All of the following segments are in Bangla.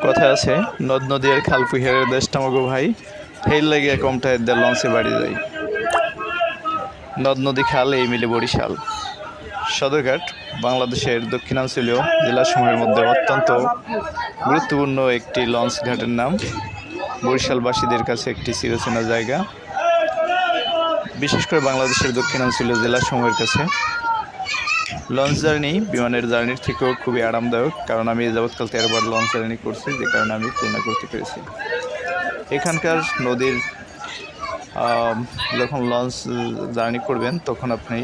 কথা আছে নদ নদী আর খাল পুহিয়ারের দেশটা মগো ভাই হেল লাগে কমটায় দে লঞ্চে বাড়ি যাই নদ নদী খাল এই মিলে বরিশাল সদরঘাট বাংলাদেশের দক্ষিণাঞ্চলীয় জেলাসমূহের মধ্যে অত্যন্ত গুরুত্বপূর্ণ একটি লঞ্চ ঘাটের নাম। বরিশালবাসীদের কাছে একটি চিরচেনা জায়গা, বিশেষ করে বাংলাদেশের দক্ষিণাঞ্চলীয় জেলাসমূহের কাছে। লঞ্চ জার্নি বিমানের জার্নির থেকেও খুবই আরামদায়ক, কারণ আমি যাবৎকাল 13 বার লঞ্চ জার্নি করছি, যে কারণে আমি তুলনা করতে পেরেছি। এখানকার নদীর যখন লঞ্চ জার্নি করবেন তখন আপনি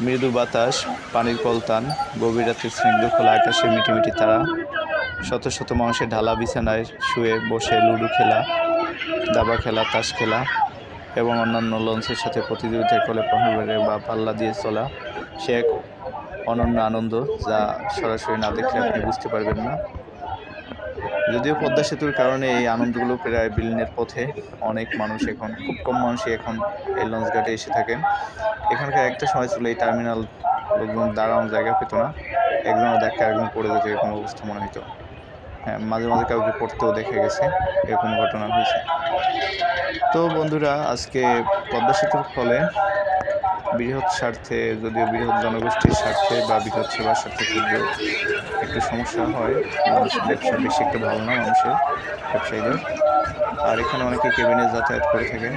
মৃদু বাতাস, পানির কলতান, গভীর রাতের স্নিগ্ধ খোলা আকাশে মিটিমিটি তারা, শত শত মানুষের ঢালা বিছানায় শুয়ে বসে লুডো খেলা, দাবা খেলা, তাস খেলা এবং অন্যান্য লঞ্চের সাথে প্রতিযোগিতা করে পাহাড়ে বা পাল্লা দিয়ে চলা, সে এক অনন্য আনন্দ যা সরাসরি না দেখলে আপনি বুঝতে পারবেন না। যদিও পদ্মা সেতুর কারণে এই আনন্দগুলো প্রায় বিলীনের পথে, অনেক মানুষ এখন, খুব কম মানুষই এখন এই লঞ্চ ঘাটে এসে থাকেন। এখানকার একটা সময় ছিল এই টার্মিনাল লোকজন দাঁড়ানোর জায়গা পেত না, একজনের দেখা একজন পড়ে যেত, এরকম অবস্থা মনে হতো। হ্যাঁ, মাঝে মাঝে কাউকে পড়তেও দেখা গেছে, এরকম ঘটনা হয়েছে। তো বন্ধুরা, আজকে পদ্মা সেতুর ফলে বৃহৎ স্বার্থে, যদিও বৃহৎ জনগোষ্ঠীর স্বার্থে বা বৃহৎ সেবার স্বার্থে একটু সমস্যা হয়। ব্যবসা বেশি একটা ভালো না মানুষের, ব্যবসায়ীদের। আর এখানে অনেকে কেবিনে যাতায়াত করে থাকেন।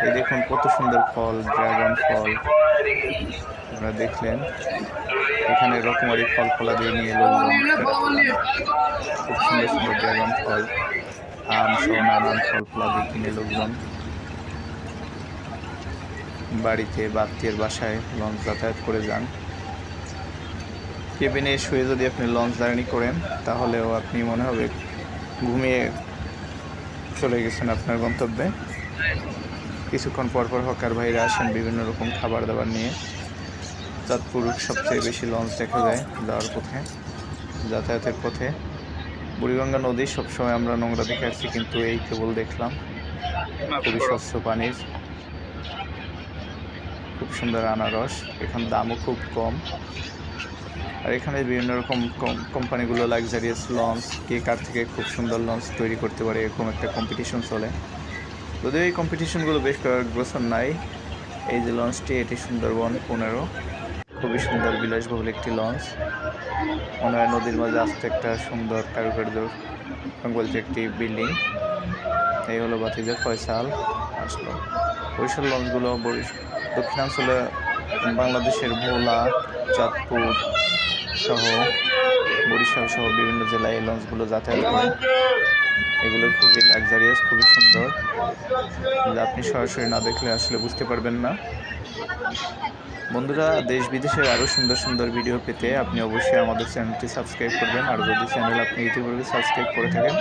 এই দেখুন কত সুন্দর ফল, ড্রাগন ফল আপনারা দেখলেন। এখানে রকমারি ফল ফলাদি নিয়ে লোকজন, খুব সুন্দর সুন্দর ড্রাগন ফল, আম সহ নানান ফল ফলাদি কিনে লোকজন বাড়িতে বা আত্মীয়ের বাসায় লঞ্চ যাতায়াত করে যান। কেবিনে শুয়ে যদি আপনি লঞ্চ জার্নি করেন তাহলেও আপনি মনে হবে ঘুমিয়ে চলে গেছেন আপনার গন্তব্যে। কিছুক্ষণ পরপর হকার ভাইরা আসেন বিভিন্ন রকম খাবার দাবার নিয়ে। চাঁদপুর সবচেয়ে বেশি লঞ্চ দেখা যায় যাওয়ার পথে, যাতায়াতের পথে। বুড়িগঙ্গা নদী সবসময় আমরা নোংরা দেখে আসছি, কিন্তু এই কেবল দেখলাম খুবই স্বচ্ছ পানির, খুব সুন্দর আনারস। এখানে দামও খুব কম। আর এখানে বিভিন্ন রকম কোম্পানিগুলো লাক্সারিয়াস লঞ্চ, কে কার থেকে খুব সুন্দর লঞ্চ তৈরি করতে পারে, এরকম একটা কম্পিটিশন চলে। যদিও এই কম্পিটিশনগুলো বেশ কয়েক বছর নাই। এই যে লঞ্চটি, এটি সুন্দরবন 15, খুবই সুন্দর বিলাসবহুল একটি লঞ্চ। মনে হয় নদীর মাঝে আসতে একটা সুন্দর কারুকার্য বলতে একটি বিল্ডিং। এই হলো বাতিজা ফয়সাল আসলো। বরিশাল লঞ্চগুলো দক্ষিণাঞ্চলে বাংলাদেশের ভোলা, চাঁদপুর সহ বরিশাল সহ বিভিন্ন জেলায় এই লঞ্চগুলো যাতায়াত করে। এগুলো খুবই লাক্সারিয়াস, খুবই সুন্দর, যা আপনি সরাসরি না দেখলে আসলে বুঝতে পারবেন না। বন্ধুরা, দেশ বিদেশের আরও সুন্দর সুন্দর ভিডিও পেতে আপনি অবশ্যই আমাদের চ্যানেলটি সাবস্ক্রাইব করবেন। আর যদি চ্যানেল আপনি ইউটিউবে সাবস্ক্রাইব করে থাকেন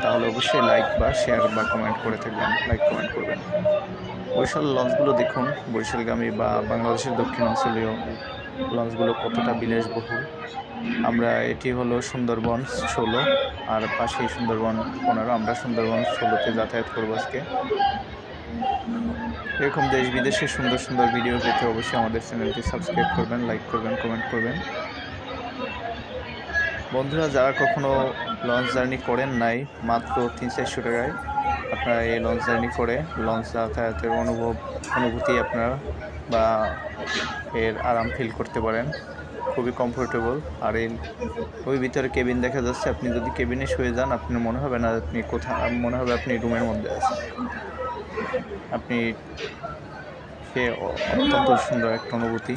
তাহলে অবশ্যই লাইক বা শেয়ার বা কমেন্ট করে থাকবেন, লাইক কমেন্ট করবেন। বরিশাল লঞ্চগুলো দেখুন, বরিশালগামী বা বাংলাদেশের দক্ষিণাঞ্চলীয় লঞ্চগুলো কতটা বিলাসবহুল। এটি হলো সুন্দরবন 16 আর পাশেই সুন্দরবন 15। আমরা সুন্দরবন 16-তে যাতায়াত করব আজকে। এরকম দেশ বিদেশের সুন্দর সুন্দর ভিডিও পেতে অবশ্যই আমাদের চ্যানেলটি সাবস্ক্রাইব করবেন, লাইক করবেন, কমেন্ট করবেন। বন্ধুরা, যারা কখনো লঞ্চ জার্নি করেন নাই, মাত্র 300-400 টাকায় আপনারা এই লঞ্চ জার্নি করে লঞ্চ যাতায়াতের অনুভূতি আপনারা বা এর আরাম ফিল করতে পারেন। খুবই কমফোর্টেবল। আর ওই ভিতরে কেবিন দেখা যাচ্ছে, আপনি যদি কেবিনে শুয়ে যান আপনার মনে হবে না আপনি কোথাও, মনে হবে আপনি রুমের মধ্যে আছেন। আপনি সে অত্যন্ত সুন্দর একটা অনুভূতি।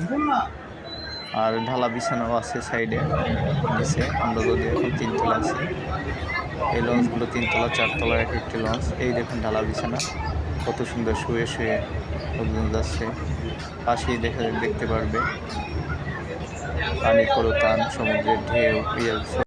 আর ঢালা বিছানাও আছে সাইডে নিচে। আমরা যদি এখন 3 তলা আছি, এই লঞ্চগুলো 3 তলা 4 তলার এক একটি লঞ্চ। এই দেখুন ঢালা বিছানা, কত সুন্দর শুয়ে শুয়ে লোকজন যাচ্ছে। পাশেই দেখতে পারবে পানির কলতান, সমুদ্রের ঢেউ।